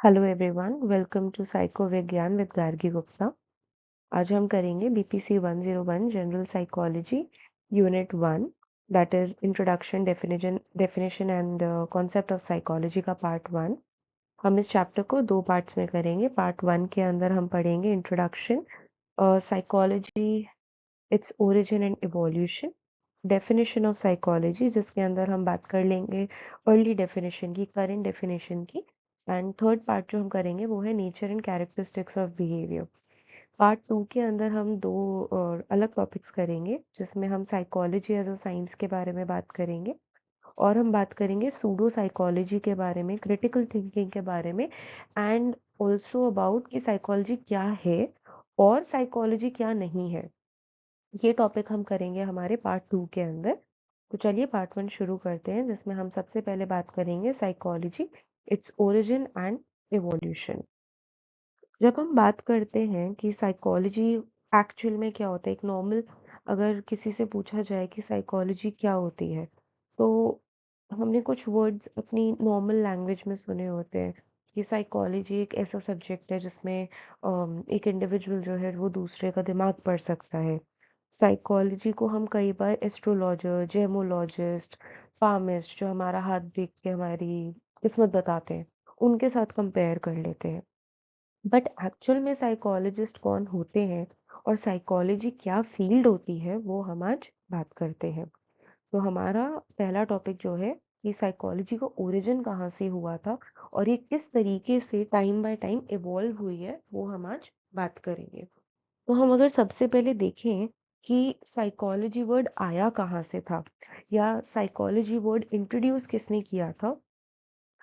Hello everyone, welcome to psycho Vigyan with Gargi Gupta. आज हम करेंगे BPC 101 general psychology unit 1, that is introduction definition and concept of psychology का part 1। हम इस chapter को दो पार्ट्स में करेंगे। पार्ट 1 के अंदर हम पढ़ेंगे introduction psychology, its origin and evolution, definition of psychology, जिसके अंदर हम बात कर लेंगे अर्ली डेफिनेशन की, करंट डेफिनेशन की। एंड थर्ड पार्ट जो हम करेंगे वो है nature and characteristics of behaviour. Part 2 के अंदर हम दो अलग टॉपिक्स करेंगे, जिसमें हम साइकोलॉजी एज अ साइंस के बारे में बात करेंगे और हम बात करेंगे सूडो साइकोलॉजी के बारे में, क्रिटिकल थिंकिंग के बारे में, एंड ऑल्सो अबाउट कि साइकोलॉजी क्या है और साइकोलॉजी क्या नहीं है। ये टॉपिक हम करेंगे हमारे पार्ट 2 के अंदर। तो चलिए पार्ट 1 शुरू करते हैं, जिसमें हम सबसे पहले बात करेंगे psychology, its origin and evolution. जब हम बात करते हैं कि साइकोलॉजी एक्चुअल में क्या होता है, एक नॉर्मल अगर किसी से पूछा जाए कि साइकोलॉजी क्या होती है, तो हमने कुछ वर्ड्स अपनी नॉर्मल लैंग्वेज में सुने होते हैं कि साइकोलॉजी एक ऐसा सब्जेक्ट है जिसमें एक इंडिविजुअल जो है वो दूसरे का दिमाग पढ़ सकता है। साइकोलॉजी को हम कई बार एस्ट्रोलॉजर, जेमोलॉजिस्ट, पामिस्ट, जो हमारा हाथ देख के हमारी किस्मत बताते हैं, उनके साथ कंपेयर कर लेते हैं। बट एक्चुअल में साइकोलॉजिस्ट कौन होते हैं और साइकोलॉजी क्या फील्ड होती है, वो हम आज बात करते हैं। तो हमारा पहला टॉपिक जो है कि साइकोलॉजी का ओरिजिन कहाँ से हुआ था और ये किस तरीके से टाइम बाय टाइम इवॉल्व हुई है, वो हम आज बात करेंगे। तो हम अगर सबसे पहले देखें कि साइकोलॉजी वर्ड आया कहाँ से था या साइकोलॉजी वर्ड इंट्रोड्यूस किसने किया था,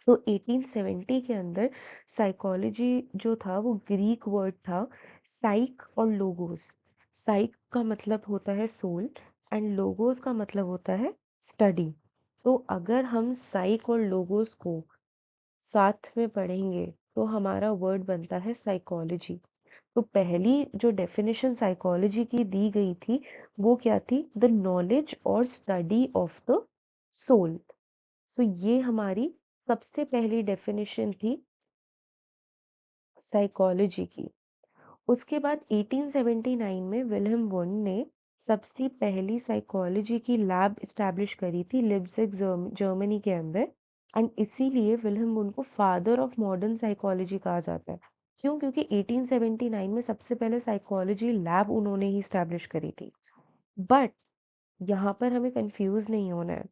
तो 1870 के अंदर साइकोलॉजी जो था वो ग्रीक वर्ड था, साइक और लोगोस। साइक का मतलब होता है सोल एंड लोगोस का मतलब होता है स्टडी। तो अगर हम साइक और लोगोस को साथ में पढ़ेंगे तो हमारा वर्ड बनता है साइकोलॉजी। तो पहली जो डेफिनेशन साइकोलॉजी की दी गई थी वो क्या थी? द नॉलेज और स्टडी ऑफ द सोल। तो ये हमारी सबसे पहली डेफिनेशन थी साइकोलॉजी की। उसके बाद 1879 में विल्हेम वुंड ने सबसे पहली साइकोलॉजी की लैब इस्टेब्लिश करी थी लिप्जिग, जर्मनी के अंदर। एंड इसीलिए विल्हेम वुंड को फादर ऑफ मॉडर्न साइकोलॉजी कहा जाता है। क्यों? क्योंकि 1879 में सबसे पहले साइकोलॉजी लैब उन्होंने ही इस्टेब्लिश करी थी। बट यहाँ पर हमें कंफ्यूज नहीं होना है।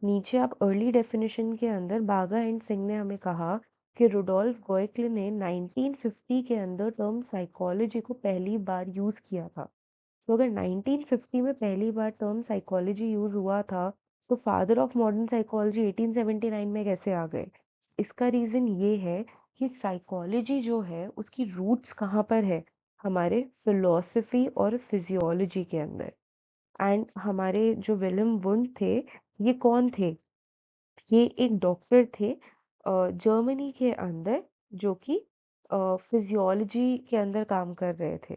नीचे आप अर्ली डेफिनेशन के अंदर बागा एंड सिंह ने हमें कहा कि रुडोल्फ गोएकले ने 1950 के अंदर टर्म साइकोलॉजी को पहली बार यूज किया था। तो अगर 1950 में पहली बार टर्म साइकोलॉजी यूज हुआ था, तो फादर ऑफ मॉडर्न साइकोलॉजी 1879 में कैसे आ गए? इसका रीजन ये है कि साइकोलॉजी जो है उसकी रूट्स कहाँ पर है? हमारे फिलोसफी और फिजियोलॉजी के अंदर। एंड हमारे जो विलियम वुंड थे, ये कौन थे? ये एक डॉक्टर थे जर्मनी के अंदर, जो कि फिजियोलॉजी के अंदर काम कर रहे थे।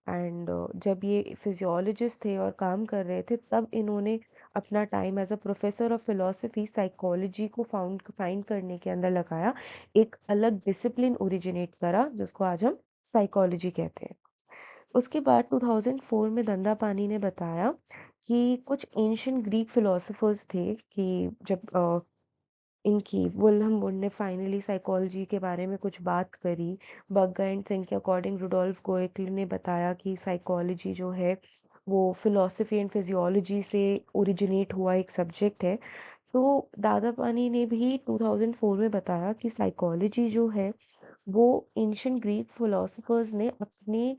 एंड जब ये फिजियोलॉजिस्ट थे और काम कर रहे थे, तब इन्होंने अपना time as a professor of philosophy psychology को फाइंड करने के अंदर लगाया। एक अलग डिसिप्लिन ओरिजिनेट करा जिसको आज हम साइकोलॉजी कहते हैं। उसके बाद 2004 में दंदापानी ने बताया कि कुछ एंशियंट ग्रीक फिलोसोफर्स थे कि जब इनकी विल्हेम वुंड ने फाइनली साइकोलॉजी के बारे में कुछ बात करी। बग्गा एंड सिंह के अकॉर्डिंग रुडोल्फ गोएकले ने बताया कि साइकोलॉजी जो है वो फिलोसफी एंड फिजियोलॉजी से ओरिजिनेट हुआ एक सब्जेक्ट है। तो दादापानी ने भी 2004 में बताया कि साइकोलॉजी जो है वो एंशियंट ग्रीक फिलोसोफर्स ने अपने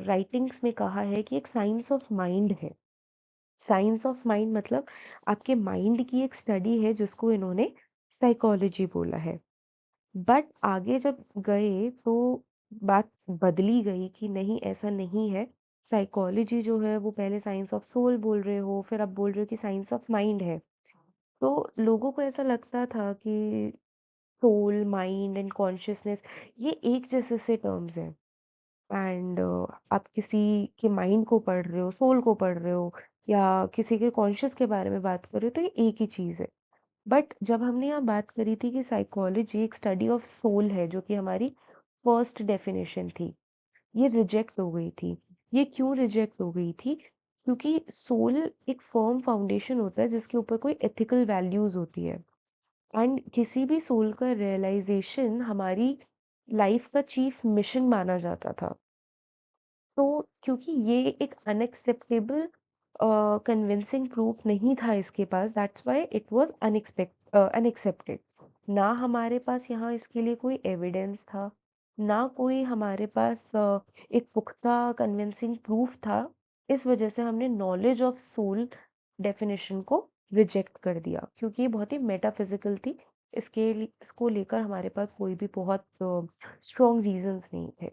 राइटिंग्स में कहा है कि एक साइंस ऑफ माइंड है। साइंस ऑफ माइंड मतलब आपके माइंड की एक स्टडी है, जिसको इन्होंने साइकोलॉजी बोला है। बट आगे जब गए तो बात बदली गई कि नहीं, ऐसा नहीं है। साइकोलॉजी जो है वो पहले साइंस ऑफ सोल बोल रहे हो, फिर अब बोल रहे हो कि साइंस ऑफ माइंड है। तो लोगों को ऐसा लगता था कि सोल, माइंड एंड कॉन्शियसनेस ये एक जैसे से टर्म्स हैं। एंड आप किसी के माइंड को पढ़ रहे हो, सोल को पढ़ रहे हो, या किसी के कॉन्शियस के बारे में बात कर रहे हो, तो ये एक ही चीज़ है। बट जब हमने यहाँ बात करी थी कि साइकोलॉजी एक स्टडी ऑफ सोल है, जो कि हमारी फर्स्ट डेफिनेशन थी, ये रिजेक्ट हो गई थी। ये क्यों रिजेक्ट हो गई थी? क्योंकि सोल एक फर्म फाउंडेशन होता है जिसके ऊपर कोई एथिकल वैल्यूज होती है, एंड किसी भी सोल का रियलाइजेशन हमारी लाइफ का चीफ मिशन माना जाता था। तो क्योंकि ये एक अनएक्सेप्टेबल कन्विंसिंग प्रूफ नहीं था इसके पास, that's why it was unaccepted. ना हमारे पास यहाँ इसके लिए कोई एविडेंस था, ना कोई हमारे पास एक पुख्ता कन्विंसिंग प्रूफ था। इस वजह से हमने नॉलेज ऑफ सोल डेफिनेशन को रिजेक्ट कर दिया, क्योंकि ये बहुत ही मेटाफिजिकल थी। इसको लेकर हमारे पास कोई भी बहुत स्ट्रॉन्ग रीजंस नहीं थे।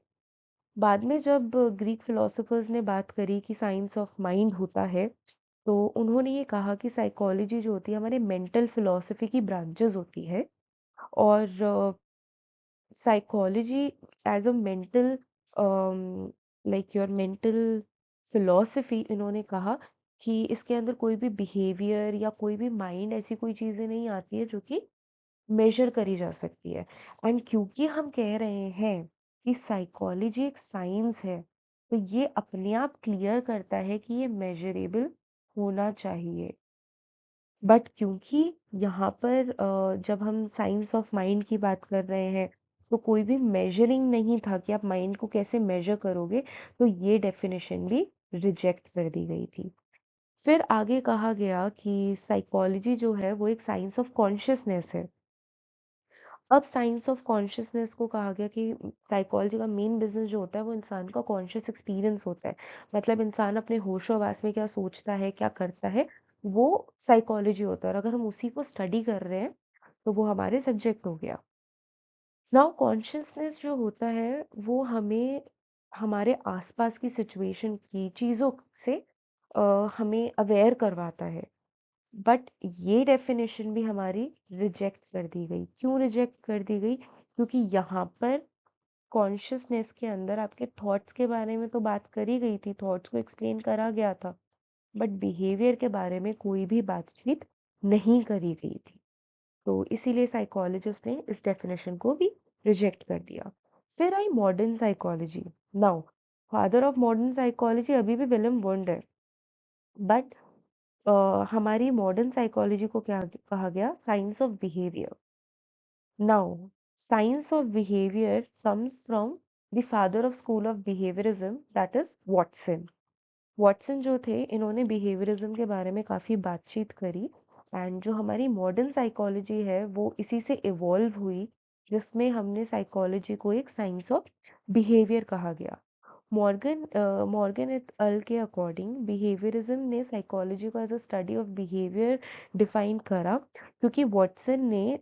बाद में जब ग्रीक फिलोसोफर्स ने बात करी कि साइंस ऑफ माइंड होता है, तो उन्होंने ये कहा कि साइकोलॉजी जो होती है हमारे मेंटल फिलोसफी की ब्रांचेस होती है। और psychology as a mental, like your mental philosophy, इन्होंने कहा कि इसके अंदर कोई भी बिहेवियर या कोई भी माइंड ऐसी कोई चीज़ें नहीं आती है जो कि मेजर करी जा सकती है। एंड क्योंकि हम कह रहे हैं कि साइकोलॉजी एक साइंस है, तो ये अपने आप क्लियर करता है कि ये मेजरेबल होना चाहिए। बट क्योंकि यहाँ पर जब हम साइंस ऑफ माइंड की बात कर रहे हैं, तो कोई भी मेजरिंग नहीं था कि आप माइंड को कैसे मेजर करोगे, तो ये डेफिनेशन भी रिजेक्ट कर दी गई थी। फिर आगे कहा गया कि साइकोलॉजी जो है वो एक साइंस ऑफ कॉन्शियसनेस है। अब साइंस ऑफ कॉन्शियसनेस को कहा गया कि साइकोलॉजी का मेन बिजनेस जो होता है वो इंसान का कॉन्शियस एक्सपीरियंस होता है। मतलब इंसान अपने होशो-हवास में क्या सोचता है, क्या करता है, वो साइकोलॉजी होता है। और अगर हम उसी को स्टडी कर रहे हैं, तो वो हमारे सब्जेक्ट हो गया। नाउ कॉन्शियसनेस जो होता है वो हमें हमारे आसपास की सिचुएशन की चीज़ों से हमें अवेयर करवाता है। बट ये डेफिनेशन भी हमारी रिजेक्ट कर दी गई। क्यों रिजेक्ट कर दी गई? क्योंकि यहाँ पर कॉन्शियसनेस के अंदर आपके थॉट्स के बारे में तो बात करी गई थी, थॉट्स को एक्सप्लेन करा गया था, बट बिहेवियर के बारे में कोई भी बातचीत नहीं करी गई थी। तो इसीलिए साइकोलॉजिस्ट ने इस डेफिनेशन को भी रिजेक्ट कर दिया। फिर आई modern psychology. Now father of modern psychology अभी भी विलियम वुंड है, बट हमारी मॉडर्न साइकोलॉजी को क्या कहा गया? Science of behaviour. Now science of behaviour comes from the father of school of behaviourism, that is Watson. Watson जो थे, इन्होंने बिहेवियरिज्म के बारे में काफ़ी बातचीत करी। एंड जो हमारी मॉडर्न साइकोलॉजी है वो इसी से इवॉल्व हुई, जिसमें हमने साइकोलॉजी को एक साइंस ऑफ बिहेवियर कहा गया। मॉर्गन एट अल के अकॉर्डिंग बिहेवियरिज्म ने साइकोलॉजी को as a study of behaviour define करा, क्योंकि वॉटसन ने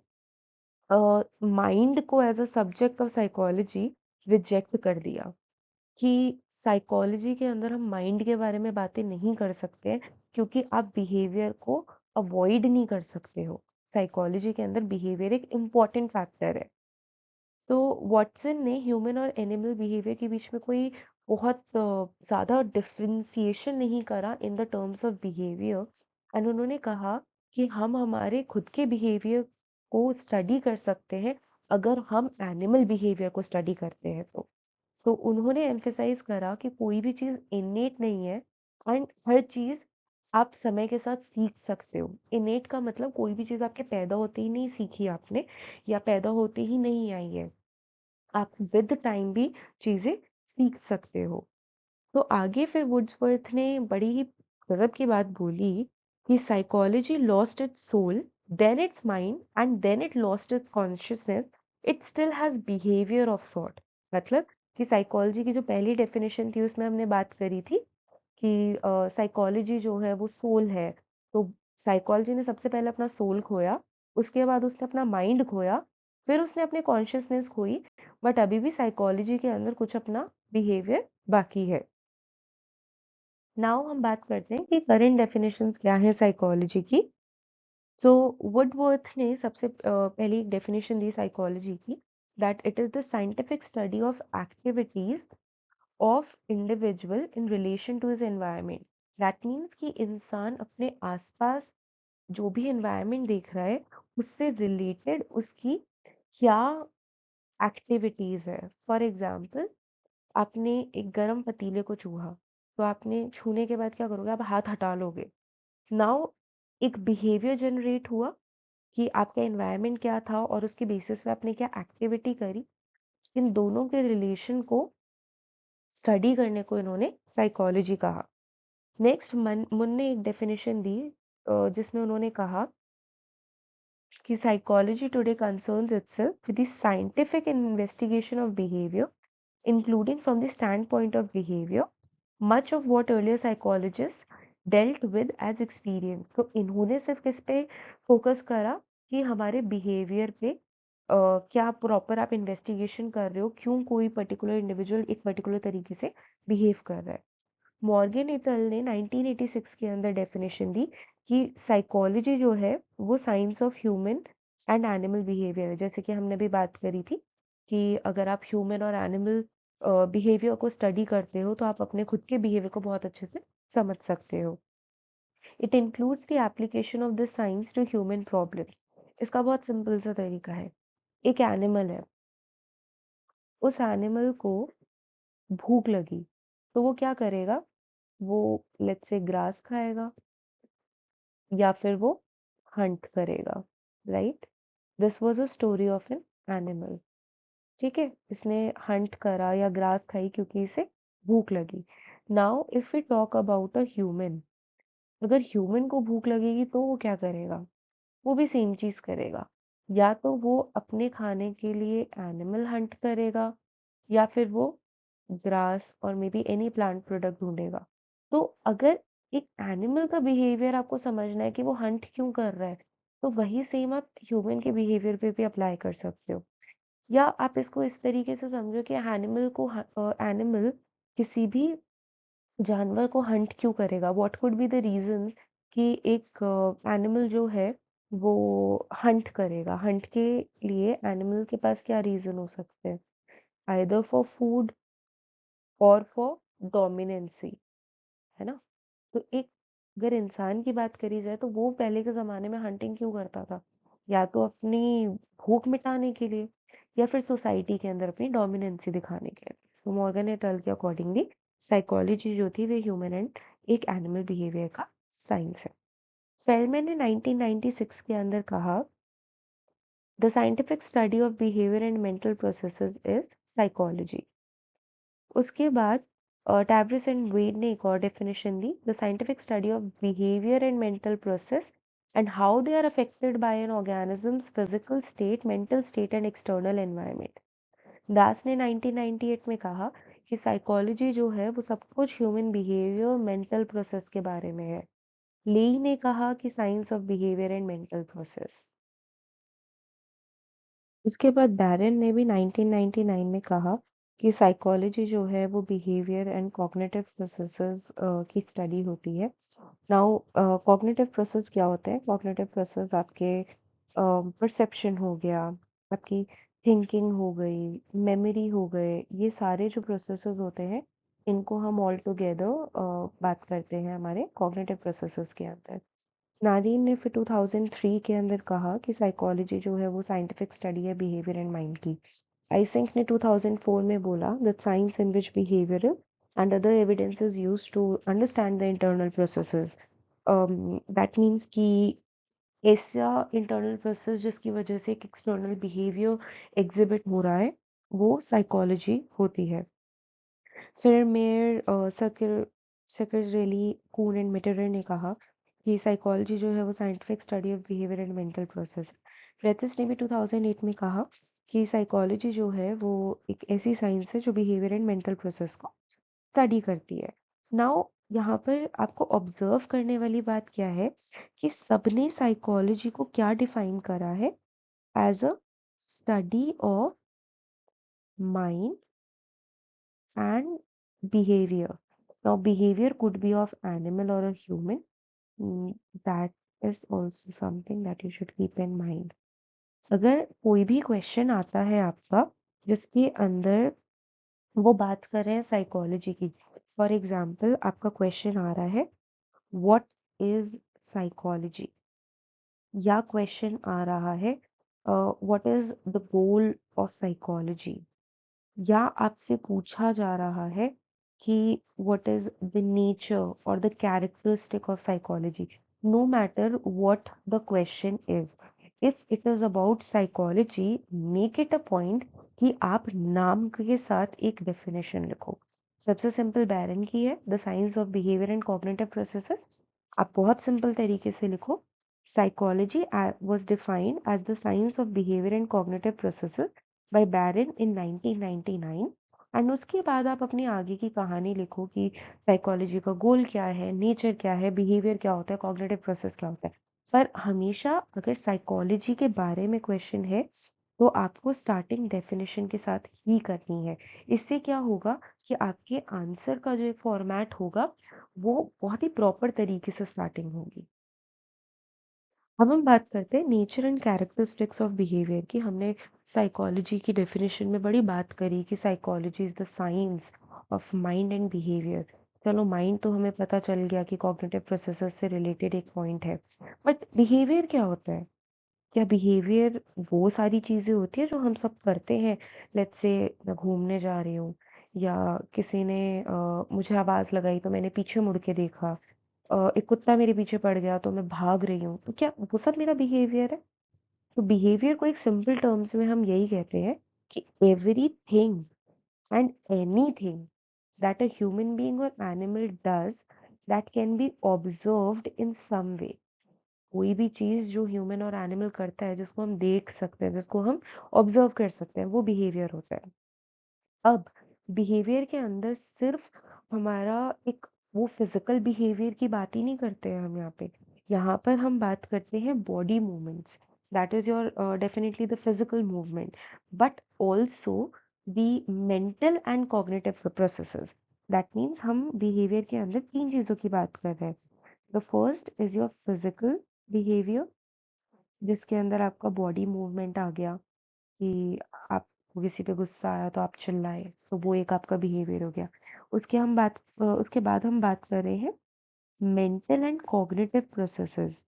माइंड को as a subject of psychology reject कर दिया, कि साइकोलॉजी के अंदर हम माइंड के बारे में बातें नहीं कर सकते, क्योंकि आप बिहेवियर को अवॉइड नहीं कर सकते हो। साइकोलॉजी के अंदर बिहेवियर एक इम्पॉर्टेंट फैक्टर है। तो वॉटसन ने ह्यूमन और एनिमल बिहेवियर के बीच में कोई बहुत ज़्यादा डिफरेंशिएशन नहीं करा in the terms of behaviour. And उन्होंने कहा कि हम हमारे खुद के बिहेवियर को स्टडी कर सकते हैं अगर हम एनिमल बिहेवियर को स्टडी करते हैं। तो उन्होंने एम्फेसाइज करा कि कोई भी चीज़ इनेट नहीं है, एंड हर चीज़ आप समय के साथ सीख सकते हो। इनेट का मतलब कोई भी चीज़ आपके पैदा होते ही नहीं सीखी आपने, या पैदा होते ही नहीं आई है। आप विद टाइम भी चीज़ें सीख सकते हो। तो आगे फिर वुड्सवर्थ ने बड़ी ही गजब की बात बोली कि psychology lost its soul, then its mind, and then it lost its consciousness, it still has behaviour of sort. मतलब कि साइकोलॉजी की जो पहली डेफिनेशन थी उसमें हमने बात करी थी कि साइकोलॉजी जो है वो सोल है। तो साइकोलॉजी ने सबसे पहले अपना सोल खोया, उसके बाद उसने अपना माइंड खोया, फिर उसने अपनी कॉन्शियसनेस खोई, बट अभी भी साइकोलॉजी के अंदर कुछ अपना बिहेवियर बाकी है। नाउ हम बात करते हैं कि करंट डेफिनेशंस क्या है साइकोलॉजी की। सो वुडवर्थ ने सबसे पहली एक डेफिनेशन दी साइकोलॉजी की, that it is the scientific study of activities of individual in relation to his environment. That means कि इंसान अपने आसपास जो भी एनवायरनमेंट देख रहा है उससे रिलेटेड उसकी क्या एक्टिविटीज है। फॉर एग्जाम्पल, आपने एक गर्म पतीले को छुआ, तो आपने छूने के बाद क्या करोगे, आप हाथ हटा लोगे। नाउ एक बिहेवियर जनरेट हुआ कि आपका एनवायरनमेंट क्या था और उसके बेसिस पे आपने क्या एक्टिविटी करी। इन दोनों के रिलेशन को स्टडी करने को इन्होंने साइकोलॉजी कहा। नेक्स्ट मुन ने एक डेफिनेशन दी जिसमें उन्होंने कहा कि psychology today concerns itself with the scientific investigation of behavior, including from the standpoint of behavior, much of what earlier psychologists dealt with as experience. तो इन्होंने सिर्फ किस पे फोकस करा कि हमारे बिहेवियर पे क्या प्रॉपर आप इन्वेस्टिगेशन कर रहे हो, क्यों कोई पर्टिकुलर इंडिविजुअल एक पर्टिकुलर तरीके से बिहेव कर रहा है। मॉर्गन इटल ने 1986 के अंदर डेफिनेशन दी कि साइकोलॉजी जो है वो science of human and animal behaviour है। जैसे कि हमने भी बात करी थी कि अगर आप ह्यूमन और एनिमल बिहेवियर को स्टडी करते हो तो आप अपने खुद के बिहेवियर को बहुत अच्छे से समझ सकते हो। It includes the application of this science to human problems. इसका बहुत सिंपल सा तरीका है, एक एनिमल है, उस एनिमल को भूख लगी, तो वो क्या करेगा, वो लेट्स से ग्रास खाएगा या फिर वो हंट करेगा, right. This was a story of an animal. ठीक है, इसने हंट करा या ग्रास खाई क्योंकि इसे भूख लगी। Now if we talk about a human, अगर ह्यूमन को भूख लगेगी तो वो क्या करेगा, वो भी सेम चीज करेगा। या तो वो अपने खाने के लिए एनिमल हंट करेगा या फिर वो ग्रास और may be any plant product ढूंढेगा। तो अगर एक एनिमल का बिहेवियर आपको समझना है कि वो हंट क्यों कर रहा है, तो वही सेम आप ह्यूमन के बिहेवियर पे भी अप्लाई कर सकते हो। या आप इसको इस तरीके से समझो कि एनिमल किसी भी जानवर को हंट क्यों करेगा, what could be the reasons कि एक एनिमल जो है वो हंट करेगा। हंट के लिए एनिमल के पास क्या रीजन हो सकते हैं, आइदर फॉर फूड और फॉर डोमिनेंसी, है ना। तो एक अगर इंसान की बात करी जाए तो वो पहले के ज़माने में हंटिंग क्यों करता था, या तो अपनी भूख मिटाने के लिए या फिर सोसाइटी के अंदर अपनी डोमिनेंसी दिखाने के लिए। तो मॉर्गन एट अल के अकॉर्डिंगली साइकोलॉजी जो थी वो ह्यूमन एंड एक एनिमल बिहेवियर का साइंस है। फेलमैन ने 1996 के अंदर कहा, the scientific study of behaviour and mental processes is psychology. उसके बाद टैवरिस एंड वेड ने एक और डेफिनेशन दी, the scientific study of behaviour and mental process and how they are affected by an organism's physical state, mental state and external environment. Das ने 1998 में कहा कि साइकोलॉजी जो है वो सब कुछ ह्यूमन बिहेवियर मेंटल प्रोसेस के बारे में है। लेई ने कहा कि science of behaviour and mental process. इसके बाद बैरन ने भी 1999 में कहा कि साइकोलॉजी जो है वो बिहेवियर एंड कॉग्निटिव प्रोसेसेस की स्टडी होती है। नाउ कॉग्निटिव प्रोसेस क्या होते हैं, कॉग्निटिव प्रोसेस आपके परसेप्शन हो गया, आपकी थिंकिंग हो गई, मेमोरी हो गए, ये सारे जो प्रोसेसेस होते हैं इनको हम ऑल टुगेदर बात करते हैं हमारे कॉग्निटिव प्रोसेसेस के अंदर। नारीन ने फिर 2003 के अंदर कहा कि साइकोलॉजी जो है वो साइंटिफिक स्टडी है बिहेवियर एंड माइंड की। आइसेंक ने 2004 में बोला that science in which behaviour and other evidence is used to understand the internal processes. That means कि ऐसा इंटरनल प्रोसेस जिसकी वजह से एक एक्सटर्नल बिहेवियर एग्जिबिट हो रहा है वो साइकोलॉजी होती है। फिर मेयर सेक्रेटरी कून एंड मिटरर ने कहा कि साइकोलॉजी जो है वो scientific study of behaviour and mental process है। फ्रेथिस ने भी 2008 में कहा कि साइकोलॉजी जो है वो एक ऐसी साइंस है जो बिहेवियर एंड मेंटल प्रोसेस को स्टडी करती है। नाउ यहाँ पर आपको ऑब्जर्व करने वाली बात क्या है कि सबने साइकोलॉजी को क्या डिफाइन करा है, as a study of mind and behavior. Now, behavior could be of animal or a human. That is also something that you should keep in mind. अगर कोई भी क्वेश्चन आता है आपका जिसके अंदर वो बात कर रहे हैं साइकोलॉजी की, फॉर एग्जाम्पल आपका क्वेश्चन आ रहा है व्हाट इज साइकोलॉजी, या क्वेश्चन आ रहा है what is the goal of psychology, या आपसे पूछा जा रहा है कि व्हाट इज द नेचर और the characteristic of psychology, no matter what the question is, if it is about psychology, make it a point कि आप नाम के साथ एक डेफिनेशन लिखो। सबसे सिंपल बैरन की है, the science of behaviour and cognitive processes. आप बहुत सिंपल तरीके से लिखो, psychology was defined as the science of behavior and cognitive processes by Barron in 1999। And उसके बाद आप अपनी आगे की कहानी लिखो कि साइकोलॉजी का गोल क्या है, नेचर क्या है, बिहेवियर क्या होता है, कॉग्निटिव प्रोसेस क्या होता है। पर हमेशा अगर साइकोलॉजी के बारे में क्वेश्चन है तो आपको स्टार्टिंग डेफिनेशन के साथ ही करनी है। इससे क्या होगा कि आपके आंसर का जो फॉर्मेट होगा वो बहुत ही प्रॉपर तरीके से स्टार्टिंग होगी। अब हम बात करते हैं nature and characteristics of behaviour की। हमने साइकोलॉजी की डेफिनेशन में बड़ी बात करी कि psychology is the science of mind and behaviour. चलो माइंड तो हमें पता चल गया कि कॉग्निटिव प्रोसेसेस से रिलेटेड एक पॉइंट है, बट बिहेवियर क्या होता है? क्या बिहेवियर वो सारी चीजें होती है जो हम सब करते हैं? लेट्स से मैं घूमने जा रही हूँ, या किसी ने मुझे आवाज लगाई तो मैंने पीछे मुड़ के देखा, एक कुत्ता मेरे पीछे पड़ गया तो मैं भाग रही हूँ, तो क्या वो सब मेरा बिहेवियर है? तो बिहेवियर को एक सिंपल टर्म्स में हम यही कहते हैं कि everything and anything that a human being और animal does that can be observed in some way. कोई भी चीज जो ह्यूमन और एनिमल करता है जिसको हम देख सकते हैं, जिसको हम ऑब्जर्व कर सकते हैं, वो बिहेवियर होता है। अब बिहेवियर के अंदर सिर्फ हमारा एक वो फिजिकल बिहेवियर की बात ही नहीं करते हैं हम यहाँ पे। यहाँ पर हम बात करते हैं body movements, that is your definitely the physical movement, but also the mental and cognitive processes. That means हम बिहेवियर के अंदर तीन चीजों की बात कर रहे हैं। The first is your physical behaviour, जिसके अंदर आपका बॉडी मूवमेंट आ गया कि आपको किसी पे गुस्सा आया तो आप चिल्लाए, तो वो एक आपका बिहेवियर हो गया। उसके बाद हम बात कर रहे हैं mental and cognitive processes.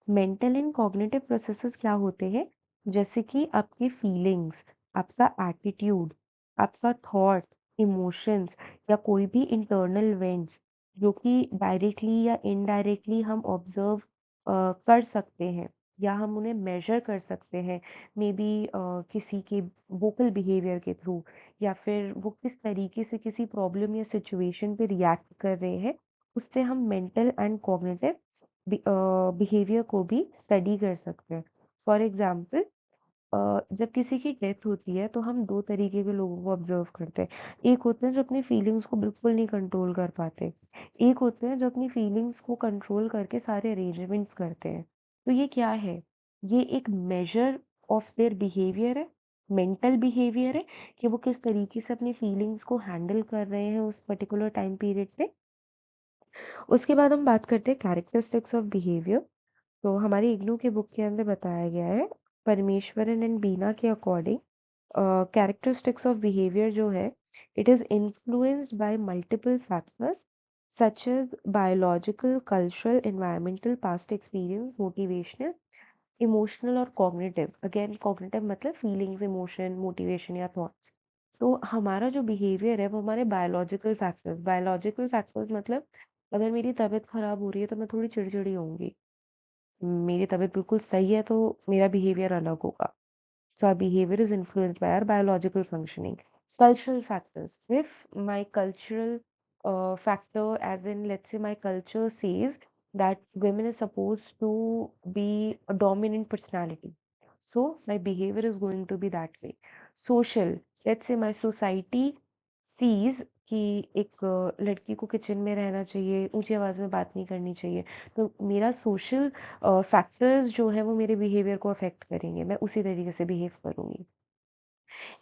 Mental and cognitive processes क्या होते हैं? जैसे कि आपकी फीलिंग्स, आपका एटीट्यूड, आपका थॉट, इमोशंस, या कोई भी इंटरनल इवेंट्स जो कि डायरेक्टली या इनडायरेक्टली हम ऑब्जर्व कर सकते हैं या हम उन्हें मेजर कर सकते हैं, मे बी किसी के वोकल बिहेवियर के थ्रू, या फिर वो किस तरीके से किसी प्रॉब्लम या सिचुएशन पे रिएक्ट कर रहे हैं, उससे हम मेंटल एंड कॉग्निटिव बिहेवियर को भी स्टडी कर सकते हैं। फॉर एग्जाम्पल, जब किसी की डेथ होती है तो हम दो तरीके के लोगों को ऑब्जर्व करते हैं। एक होते हैं जो अपनी फीलिंग्स को बिल्कुल नहीं कंट्रोल कर पाते, एक होते हैं जो अपनी फीलिंग्स को कंट्रोल करके सारे अरेंजमेंट्स करते हैं। तो ये क्या है? ये एक मेजर ऑफ देयर बिहेवियर है, मेंटल बिहेवियर है, कि वो किस तरीके से अपनी फीलिंग्स को हैंडल कर रहे हैं उस पर्टिकुलर टाइम पीरियड पे। उसके बाद हम बात करते हैं कैरेक्टरिस्टिक्स ऑफ बिहेवियर। तो हमारी इग्नू के बुक के अंदर बताया गया है, परमेश्वरन एंड बीना के अकॉर्डिंग कैरेक्टरिस्टिक्स ऑफ बिहेवियर जो है, it is influenced by multiple factors such as biological, cultural, environmental, past experience, motivational, emotional और कॉग्निटिव। अगेन कॉग्निटिव मतलब फीलिंग्स, इमोशन, मोटिवेशन या थॉट्स। तो हमारा जो बिहेवियर है वो हमारे बायोलॉजिकल फैक्टर्स मतलब अगर मेरी तबीयत खराब हो रही है तो मैं थोड़ी चिड़चिड़ी होंगी, मेरी तबीयत बिल्कुल सही है तो मेरा बिहेवियर अलग होगा। So our behavior is influenced by our biological functioning. Cultural factors. If my cultural factor, as in, let's say, my culture says that women is supposed to be a dominant personality, so my behavior is going to be that way. Social. Let's say my society sees कि एक लड़की को kitchen में रहना चाहिए, ऊंची आवाज में बात नहीं करनी चाहिए, तो मेरा सोशल फैक्टर्स जो है वो मेरे बिहेवियर को अफेक्ट करेंगे, मैं उसी तरीके से बिहेव करूंगी।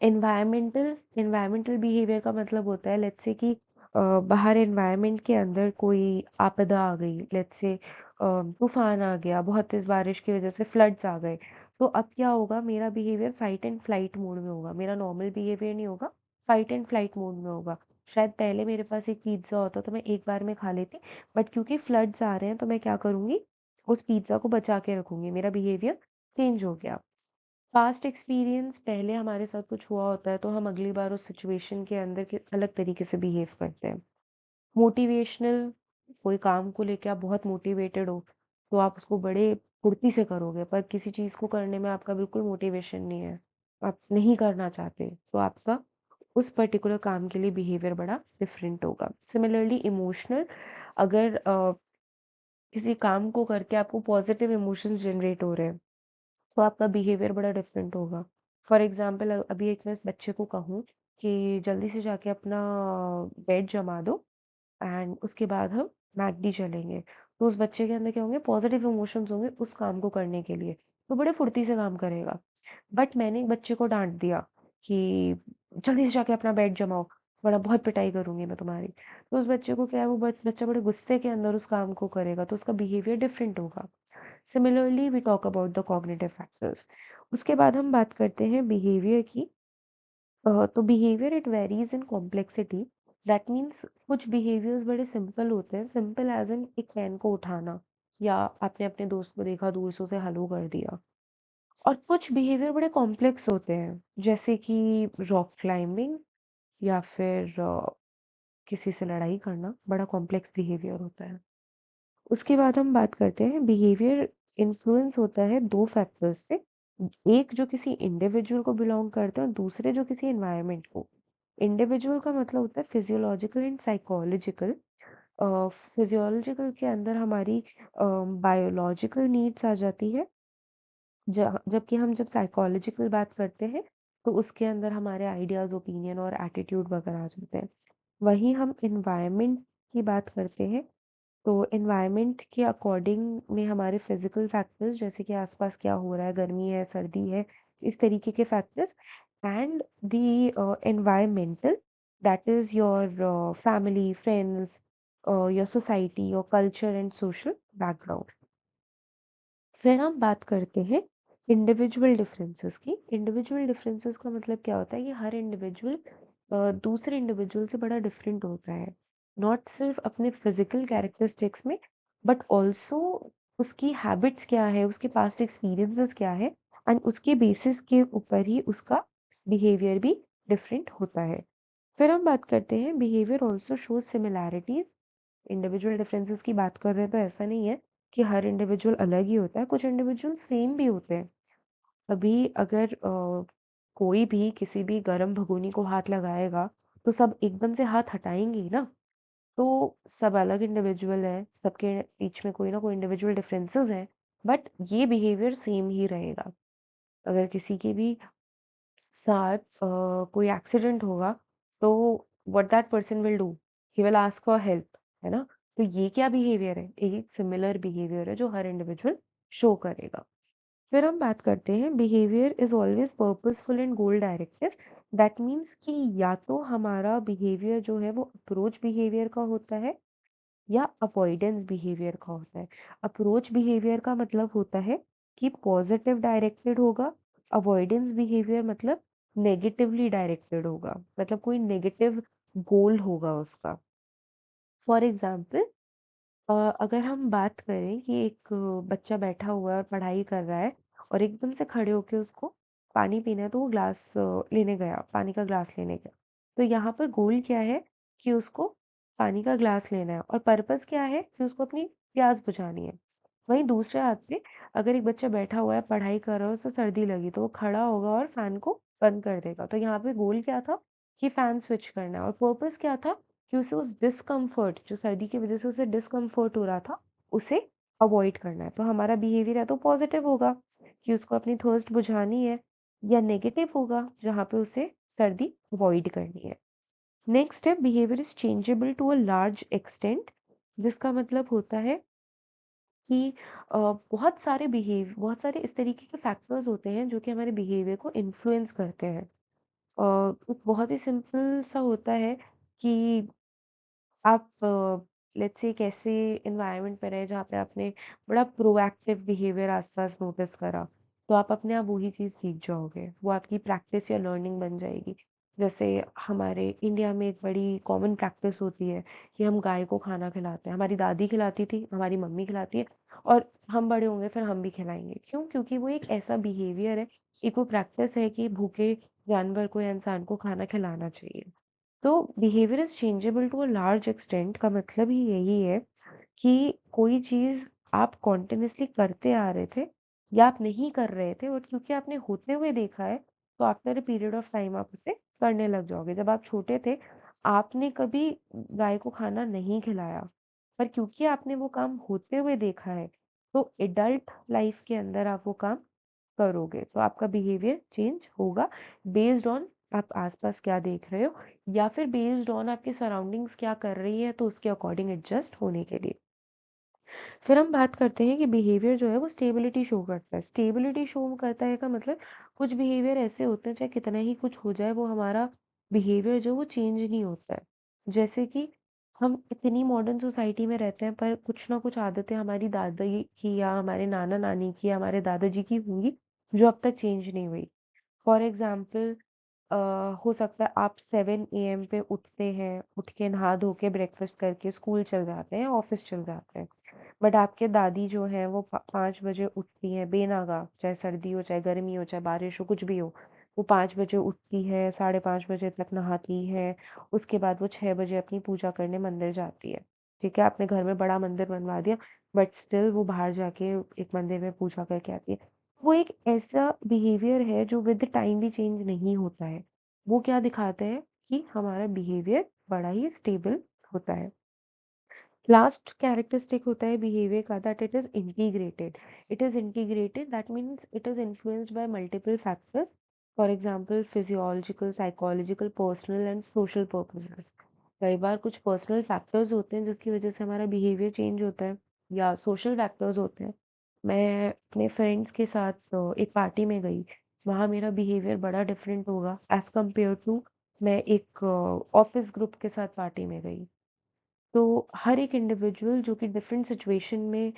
एनवायरमेंटल बिहेवियर का मतलब होता है, लेट्स से कि बाहर एनवायरनमेंट के अंदर कोई आपदा आ गई, लेट्स से तूफान आ गया, बहुत तेज बारिश की वजह से फ्लड्स आ गए, तो अब क्या होगा? मेरा behaviour fight and flight mode में होगा, मेरा नॉर्मल बिहेवियर नहीं होगा, फाइट एंड फ्लाइट मोड में होगा। शायद पहले मेरे पास एक पिज्जा होता तो मैं एक बार में खा लेती, बट क्योंकि फ्लड्स आ रहे हैं तो मैं क्या करूंगी? उस पिज़्ज़ा को बचा के रखूँगी, मेरा बिहेवियर चेंज हो गया। पास्ट एक्सपीरियंस पहले हमारे साथ कुछ हुआ होता है तो हम अगली बार उस सिचुएशन के अंदर के अलग तरीके से बिहेव करते हैं। मोटिवेशनल, कोई काम को लेके आप बहुत मोटिवेटेड हो तो आप उसको बड़े फुर्ती से करोगे, पर किसी चीज़ को करने में आपका बिल्कुल मोटिवेशन नहीं है, आप नहीं करना चाहते, तो आपका उस पर्टिकुलर काम के लिए बिहेवियर बड़ा डिफरेंट होगा। सिमिलरली इमोशनल, अगर किसी काम को करके आपको पॉजिटिव इमोशंस जनरेट हो रहे हैं तो आपका बिहेवियर बड़ा डिफरेंट होगा। फॉर एग्जाम्पल, अभी एक मैं बच्चे को कहूँ कि जल्दी से जाके अपना बेड जमा दो एंड उसके बाद हम मैकडी चलेंगे, तो उस बच्चे के अंदर क्या होंगे, पॉजिटिव इमोशंस होंगे उस काम को करने के लिए, तो बड़े फुर्ती से काम करेगा। बट मैंने एक बच्चे को डांट दिया कि जल्दी से जाके अपना बेड जमाओ, बड़ा बहुत पिटाई करूंगी मैं तुम्हारी, तो उस बच्चे को क्या है, वो बच्चा बड़े गुस्से के अंदर उस काम को करेगा, तो उसका बिहेवियर डिफरेंट होगा। Similarly we talk about the cognitive factors. उसके बाद हम बात करते हैं बिहेवियर की। तो behaviour it varies in complexity. That means कुछ बिहेवियर्स बड़े सिंपल होते हैं, सिंपल एज इन एक पेन को उठाना, या आपने अपने दोस्त को देखा दूर से उसे हेलो कर दिया। और कुछ बिहेवियर बड़े कॉम्प्लेक्स होते हैं, जैसे कि रॉक क्लाइंबिंग, या फिर किसी से लड़ाई करना बड़ा कॉम्प्लेक्स बिहेवियर होता है। उसके बाद हम बात करते हैं बिहेवियर इन्फ्लुएंस होता है दो फैक्टर्स से, एक जो किसी इंडिविजुअल को बिलोंग करते हैं और दूसरे जो किसी एनवायरनमेंट को। इंडिविजुअल का मतलब होता है फिजियोलॉजिकल एंड साइकोलॉजिकल। फिजियोलॉजिकल के अंदर हमारी बायोलॉजिकल नीड्स आ जाती है, जबकि हम जब साइकोलॉजिकल बात करते हैं तो उसके अंदर हमारे आइडियाज, ओपिनियन और एटीट्यूड वगैरह आ जाते हैं। वहीं हम इन्वायरमेंट की बात करते हैं तो एनवायरनमेंट के अकॉर्डिंग में हमारे फिजिकल फैक्टर्स, जैसे कि आसपास क्या हो रहा है, गर्मी है, सर्दी है, इस तरीके के factors, and the environmental, that is your family, friends, your society, your culture and social background. फिर हम बात करते हैं इंडिविजुअल डिफरेंसेस की। इंडिविजुअल डिफरेंसेस का मतलब क्या होता है कि हर इंडिविजुअल दूसरे इंडिविजुअल से बड़ा डिफरेंट होता है, नॉट सिर्फ अपने फिजिकल कैरेक्टरिस्टिक्स में, बट ऑल्सो उसकी हैबिट्स क्या है, उसके पास्ट एक्सपीरियंसेस क्या है, एंड उसके बेसिस के ऊपर ही उसका बिहेवियर भी डिफरेंट होता है। फिर हम बात करते हैं behaviour also shows similarities. Individual differences की बात कर रहे हैं तो ऐसा नहीं है कि हर इंडिविजुअल अलग ही होता है, कुछ इंडिविजुअल सेम भी होते हैं। अभी अगर कोई भी किसी भी गर्म भगोनी को हाथ लगाएगा तो सब एकदम से हाथ हटाएंगे ही ना, तो सब अलग इंडिविजुअल है, सबके बीच में कोई ना कोई इंडिविजुअल डिफरेंसेस हैं, बट ये बिहेवियर सेम ही रहेगा। अगर किसी के भी साथ कोई एक्सीडेंट होगा तो what that person will do, he will ask for help, है ना। तो ये क्या बिहेवियर है, एक सिमिलर बिहेवियर है जो हर इंडिविजुअल शो करेगा। फिर हम बात करते हैं behaviour is always purposeful and goal directive. That means कि या तो हमारा बिहेवियर जो है वो अप्रोच बिहेवियर का होता है या अवॉइडेंस बिहेवियर का होता है। अप्रोच बिहेवियर का मतलब होता है कि पॉजिटिव डायरेक्टेड होगा, अवॉइडेंस बिहेवियर मतलब नेगेटिवली डायरेक्टेड होगा, मतलब कोई नेगेटिव गोल होगा उसका। फॉर एग्जाम्पल, अगर हम बात करें कि एक बच्चा बैठा हुआ है और पढ़ाई कर रहा है और एकदम से खड़े होके उसको पानी पीना है, तो वो ग्लास लेने गया, पानी का ग्लास लेने गया, तो यहाँ पर गोल क्या है कि उसको पानी का ग्लास लेना है, और पर्पस क्या है कि उसको अपनी प्यास बुझानी है। वहीं दूसरे हाथ पे अगर एक बच्चा बैठा हुआ है, पढ़ाई कर रहा है, उसे सर्दी लगी, तो वो खड़ा होगा और फैन को बंद कर देगा, तो यहाँ पे गोल क्या था कि फैन स्विच करना है, और पर्पस क्या था कि उसे उस डिस्कम्फर्ट, जो सर्दी की वजह से उसे डिस्कम्फर्ट हो रहा था, उसे अवॉइड करना है। तो हमारा बिहेवियर या तो पॉजिटिव होगा कि उसको अपनी थर्स्ट बुझानी है, या नेगेटिव होगा जहाँ पे उसे सर्दी अवॉइड करनी है। नेक्स्ट है behaviour is changeable to a large extent, जिसका मतलब होता है कि बहुत सारे इस तरीके के फैक्टर्स होते हैं जो कि हमारे बिहेवियर को इन्फ्लुएंस करते हैं। एक बहुत ही सिंपल सा होता है कि आप लेट्स से एक ऐसे एनवायरनमेंट में रहे जहाँ पे आपने बड़ा प्रोएक्टिव बिहेवियर आसपास नोटिस करा, तो आप अपने आप वही चीज़ सीख जाओगे, वो आपकी प्रैक्टिस या लर्निंग बन जाएगी। जैसे हमारे इंडिया में एक बड़ी कॉमन प्रैक्टिस होती है कि हम गाय को खाना खिलाते हैं। हमारी दादी खिलाती थी, हमारी मम्मी खिलाती है और हम बड़े होंगे फिर हम भी खिलाएँगे। क्यों? क्योंकि वो एक ऐसा बिहेवियर है, एक वो प्रैक्टिस है कि भूखे जानवर को या इंसान को खाना खिलाना चाहिए। तो behaviour is changeable to a large extent का मतलब ही यही है कि कोई चीज़ आप कॉन्टिन्यूअसली करते आ रहे थे या आप नहीं कर रहे थे बट क्योंकि आपने होते हुए देखा है तो after a period of time आप उसे करने लग जाओगे। जब आप छोटे थे आपने कभी गाय को खाना नहीं खिलाया पर क्योंकि आपने वो काम होते हुए देखा है तो एडल्ट लाइफ के अंदर आप वो काम करोगे तो आपका बिहेवियर चेंज होगा बेस्ड ऑन आप आसपास क्या देख रहे हो या फिर बेस्ड ऑन आपकी सराउंडिंग्स क्या कर रही है तो उसके अकॉर्डिंग एडजस्ट होने के लिए। फिर हम बात करते हैं कि बिहेवियर जो है वो स्टेबिलिटी शो करता है। स्टेबिलिटी शो करता है का मतलब कुछ बिहेवियर ऐसे होते हैं चाहे कितना ही कुछ हो जाए वो हमारा बिहेवियर जो वो चेंज नहीं होता है। जैसे कि हम इतनी मॉडर्न सोसाइटी में रहते हैं पर कुछ ना कुछ आदतें हमारी दादी की या हमारे नाना नानी की या हमारे दादाजी की होंगी जो अब तक चेंज नहीं हुई। फॉर एग्जाम्पल अ, हो सकता है आप 7 AM पे उठते हैं, उठ के नहा धो के ब्रेकफास्ट करके स्कूल चल जाते हैं, ऑफिस चल जाते हैं। बट आपके दादी जो हैं वो 5 बजे उठती हैं बेनागा, चाहे सर्दी हो, चाहे गर्मी हो, चाहे बारिश हो, कुछ भी हो। वो 5 बजे उठती है, 5:30 बजे तक नहाती है, उसके बाद वो 6 बजे अपनी पूजा करने मंदिर जाती है। ठीक है, आपने घर में बड़ा मंदिर बनवा दिया, बट स्टिल वो बाहर जाके एक मंदिर में पूजा करके आती है। वो एक ऐसा बिहेवियर है जो विद टाइम भी चेंज नहीं होता है। वो क्या दिखाता है कि हमारा बिहेवियर बड़ा ही स्टेबल होता है। लास्ट कैरेक्टरिस्टिक होता है बिहेवियर का that it is integrated. It is integrated that means it is influenced by multiple factors. For example physiological, psychological, personal and social purposes. कई बार कुछ पर्सनल फैक्टर्स होते हैं जिसकी वजह से हमारा बिहेवियर चेंज होता है या सोशल फैक्टर्स होते हैं। मैं अपने फ्रेंड्स के साथ एक पार्टी में गई, वहाँ मेरा बिहेवियर बड़ा डिफरेंट होगा एज कम्पेयर टू मैं एक ऑफिस ग्रुप के साथ पार्टी में गई। तो हर एक इंडिविजुअल जो कि डिफरेंट सिचुएशन में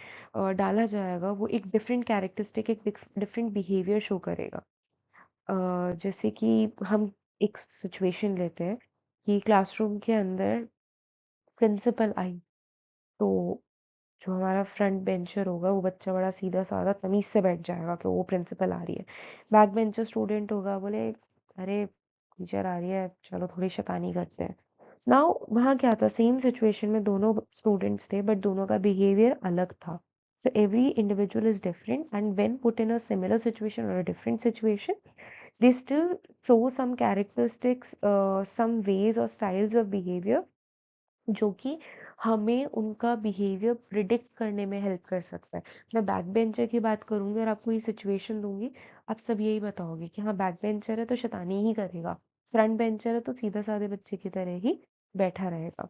डाला जाएगा वो एक डिफरेंट कैरेक्टरिस्टिक एक डिफरेंट बिहेवियर शो करेगा। जैसे कि हम एक सिचुएशन लेते हैं कि क्लासरूम के अंदर प्रिंसिपल आई तो जो हमारा फ्रंट बेंचर होगा वो बच्चा बड़ा सीधा साधा तमीज से बैठ जाएगा कि वो प्रिंसिपल आ रही है। बैक बेंचर स्टूडेंट होगा बोले अरे टीचर आ रही है चलो थोड़ी शैतानी करते हैं। नाउ वहाँ क्या था सेम सिचुएशन में दोनों स्टूडेंट्स थे बट दोनों का बिहेवियर अलग था। So every individual is different and when put in a similar situation or a different situation, they still show some characteristics, some ways or styles of behavior जो कि हमें उनका बिहेवियर प्रिडिक्ट करने में हेल्प कर सकता है। मैं बैक बेंचर की बात करूँगी और आपको ये सिचुएशन दूँगी, आप सब यही बताओगे कि हाँ बैक बेंचर है तो शैतानी ही करेगा, फ्रंट बेंचर है तो सीधे-साधे बच्चे की तरह ही बैठा रहेगा।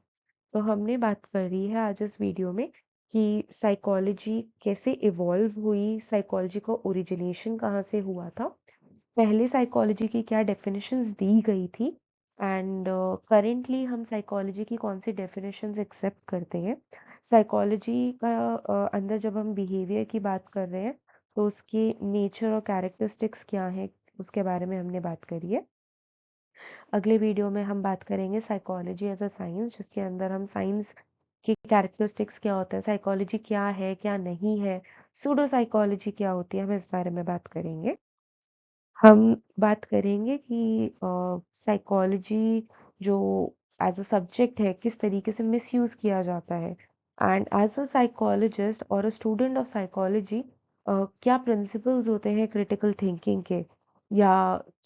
तो हमने बात करी है आज इस वीडियो में कि साइकोलॉजी कैसे इवॉल्व हुई, साइकोलॉजी का ओरिजिनेशन कहाँ से हुआ था, पहले साइकोलॉजी की क्या डेफिनेशंस दी गई थी एंड करेंटली हम साइकोलॉजी की कौन सी डेफिनेशंस एक्सेप्ट करते हैं। साइकोलॉजी का अंदर जब हम बिहेवियर की बात कर रहे हैं तो उसकी नेचर और कैरेक्टरिस्टिक्स क्या है उसके बारे में हमने बात करी है। अगले वीडियो में हम बात करेंगे साइकोलॉजी एज अ साइंस जिसके अंदर हम साइंस के कैरेक्टरिस्टिक्स क्या होते हैं, साइकोलॉजी क्या है क्या नहीं है, सूडो साइकोलॉजी क्या होती है, हम इस बारे में बात करेंगे। हम बात करेंगे कि साइकोलॉजी जो एज अ सब्जेक्ट है किस तरीके से मिसयूज किया जाता है एंड एज अ साइकोलॉजिस्ट और अ स्टूडेंट ऑफ साइकोलॉजी क्या प्रिंसिपल्स होते हैं क्रिटिकल थिंकिंग के या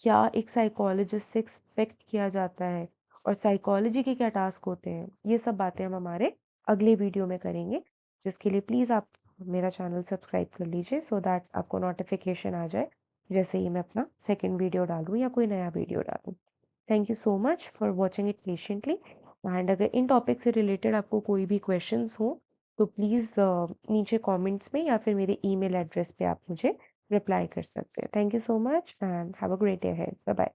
क्या एक साइकोलॉजिस्ट से एक्सपेक्ट किया जाता है और साइकोलॉजी के क्या टास्क होते हैं, ये सब बातें हम हमारे अगले वीडियो में करेंगे जिसके लिए प्लीज़ आप मेरा चैनल सब्सक्राइब कर लीजिए सो दैट आपको नोटिफिकेशन आ जाए जैसे ही मैं अपना सेकंड वीडियो डालूँ या कोई नया वीडियो डालूँ। Thank you so much for watching it patiently and अगर इन टॉपिक से रिलेटेड आपको कोई भी क्वेश्चंस हो तो प्लीज़ नीचे कमेंट्स में या फिर मेरे ईमेल एड्रेस पे आप मुझे रिप्लाई कर सकते हैं। Thank you so much and have a great day ahead. Bye bye.